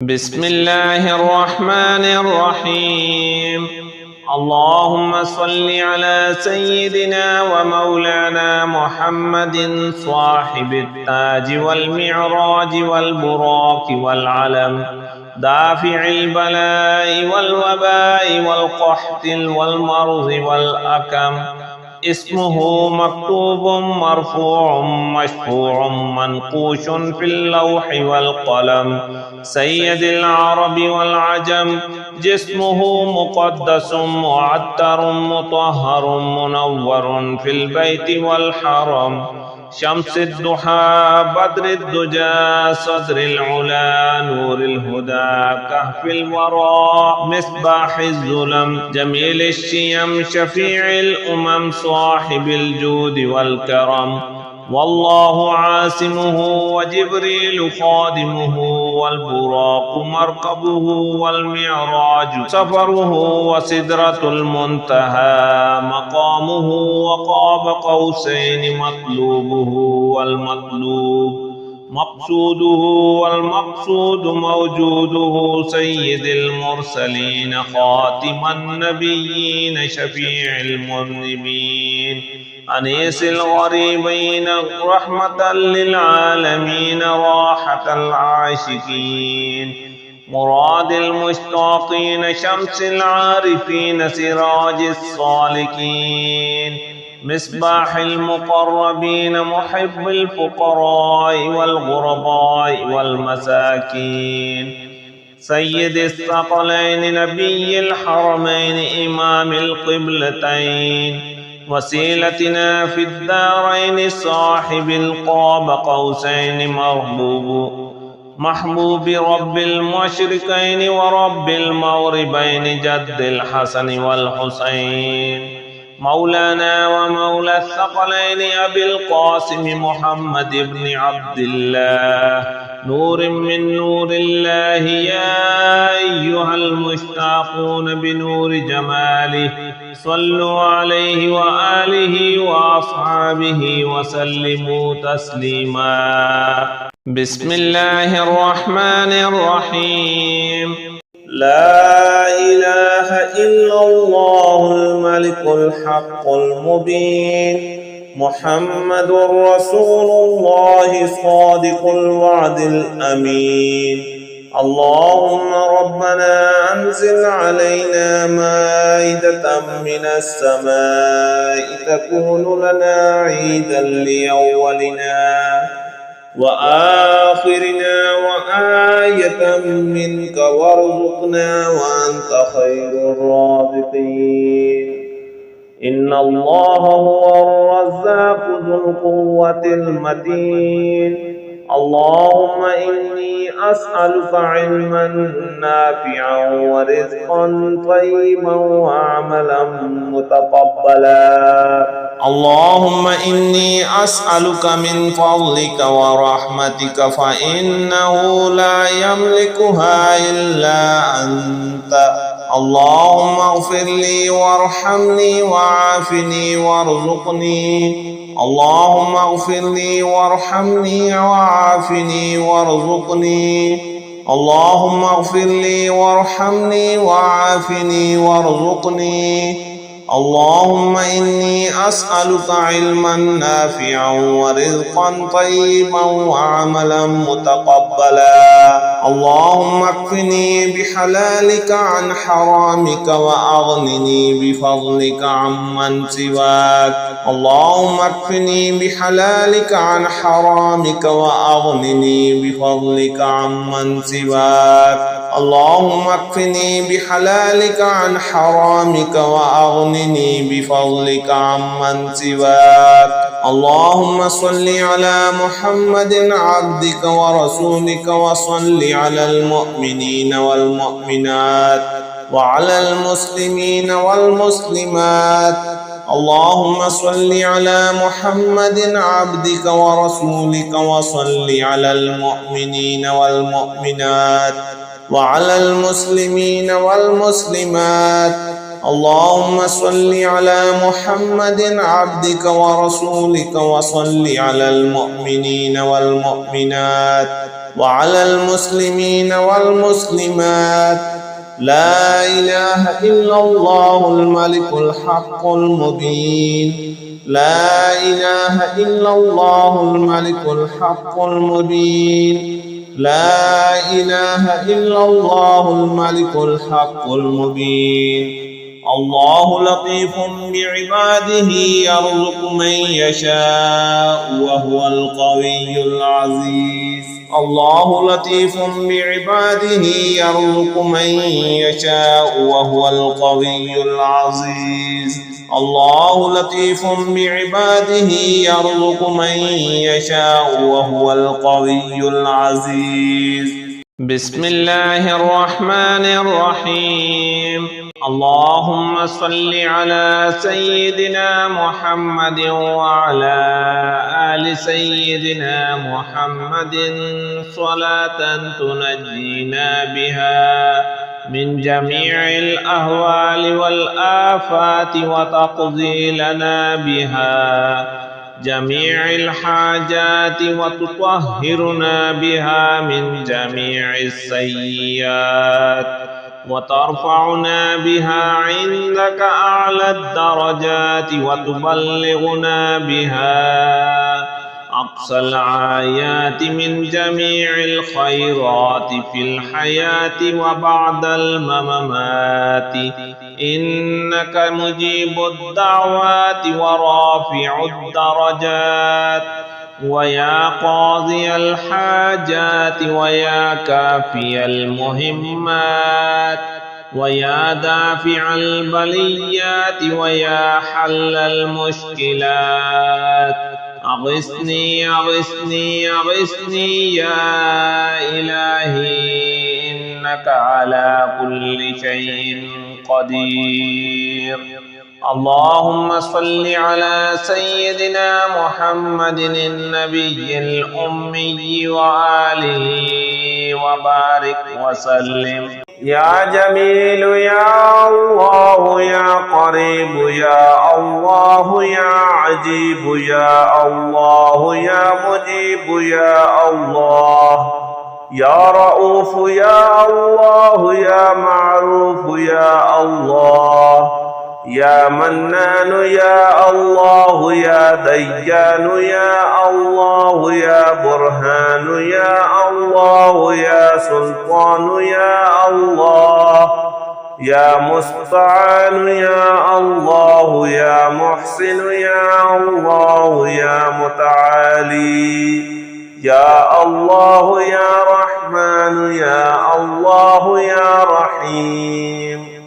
بسم الله الرحمن الرحيم. اللهم صل على سيدنا ومولانا محمد صاحب التاج والمعراج والبراق والعلم، دافع البلاء والوباء والقحط والمرض والأكم. اسمه مكتوب مرفوع مشفوع منقوش في اللوح والقلم، سيد العرب والعجم. جسمه مقدس معطر مطهر منور في البيت والحرم، شمس الضحى بدر الدجى صدر العلا نور الهدى كهف الورى مصباح الظلم، جميل الشيم شفيع الأمم صاحب الجود والكرم. والله عاصمه وجبريل خادمه، والبراق مركبه والمعراج سفره، وسدرة المنتهى مقامه، وقاب قوسين مطلوبه والمطلوب مقصوده، والمقصود موجوده. سيد المرسلين خاتم النبيين شفيع المذنبين، أنيس الغريبين رحمة للعالمين راحة العاشقين، مراد المشتاقين شمس العارفين سراج الصالكين، مصباح المقربين محب الفقراء والغرباء والمساكين، سيد الثقلين نبي الحرمين إمام القبلتين، وسيلتنا في الدارين صاحب القاب قوسين محبوب رب المشرقين ورب المغربين جد الحسن والحسين، مولانا ومولى الثقلين أبي القاسم محمد بن عبد الله، نور من نور الله. يا أيها المشتاقون بنور جماله صلوا عليه وآله وأصحابه وسلموا تسليما. بسم الله الرحمن الرحيم. لا إله إلا الله الملك الحق المبين، محمد رسول الله صادق الوعد الأمين. اللهم ربنا أنزل علينا مائدة من السماء تكون لنا عيدا لأولنا وآخرنا وآية منك، وارزقنا وأنت خير الرازقين. إن الله هو الرزاق ذو القوة المتين. اللهم إني أسألك علما نافعا ورزقا طيبا وعملا متقبلا. اللهم إني أسألك من فضلك ورحمتك، فإنه لا يملكها إلا أنت. اللهم اغفر لي وارحمني وعافني وارزقني. اللهم اغفر لي وارحمني وعافني وارزقني. اللهم اغفر لي وارحمني وعافني وارزقني. اللهم إني أسألك علما نافعا ورزقا طيبا وعملا متقبلا. اللهم اكفني بحلالك عن حرامك وأغنني بفضلك عمن سواك. اللهم اكفني بحلالك عن حرامك وأغنني بفضلك عمن سواك. اللهم اكفني بحلالك عن حرامك وأغنني بفضلك عمن سواك. اللهم صل على محمد عبدك ورسولك، وصل على المؤمنين والمؤمنات وعلى المسلمين والمسلمات. اللهم صل على محمد عبدك ورسولك، وصل على المؤمنين والمؤمنات وعلى المسلمين والمسلمات. اللهم صل على محمد عبدك ورسولك، وصل على المؤمنين والمؤمنات وعلى المسلمين والمسلمات. لا إله إلا الله الملك الحق المبين. لا إله إلا الله الملك الحق المبين. لا إله إلا الله الملك الحق المبين. الله لطيف بعباده يرزق من يشاء وهو القوي العزيز. الله لطيف بعباده يرزق من يشاء وهو القوي العزيز. الله لطيف بعباده يرزق من يشاء وهو القوي العزيز. بسم الله الرحمن الرحيم. اللهم صل على سيدنا محمد وعلى آل سيدنا محمد صلاة تنجينا بها من جميع الأهوال والآفات وتقضي لنا بها جميع الحاجات وتطهرنا بها من جميع السيئات وترفعنا بها عندك أعلى الدرجات وتبلغنا بها أقصى الآيات من جميع الخيرات في الحياة وبعد الممات. إنك مجيب الدعوات ورافع الدرجات ويا قاضي الحاجات ويا كافي المهمات ويا دافع البليات ويا حل المشكلات. أغثني أغثني أغثني يا إلهي إنك على كل شيء قدير. اللهم صل على سيدنا محمد النبي الأمي وآله وبارك وسلم. يا جميل يا الله يا قريب يا الله يا عجيب يا الله يا مجيب يا الله يا رؤوف يا الله يا معروف يا الله يا منان يا الله يا ديان يا الله يا برهان يا الله يا سلطان يا الله يا مستعان يا الله يا محسن يا الله يا متعالي يا الله يا رحمن يا الله يا رحيم.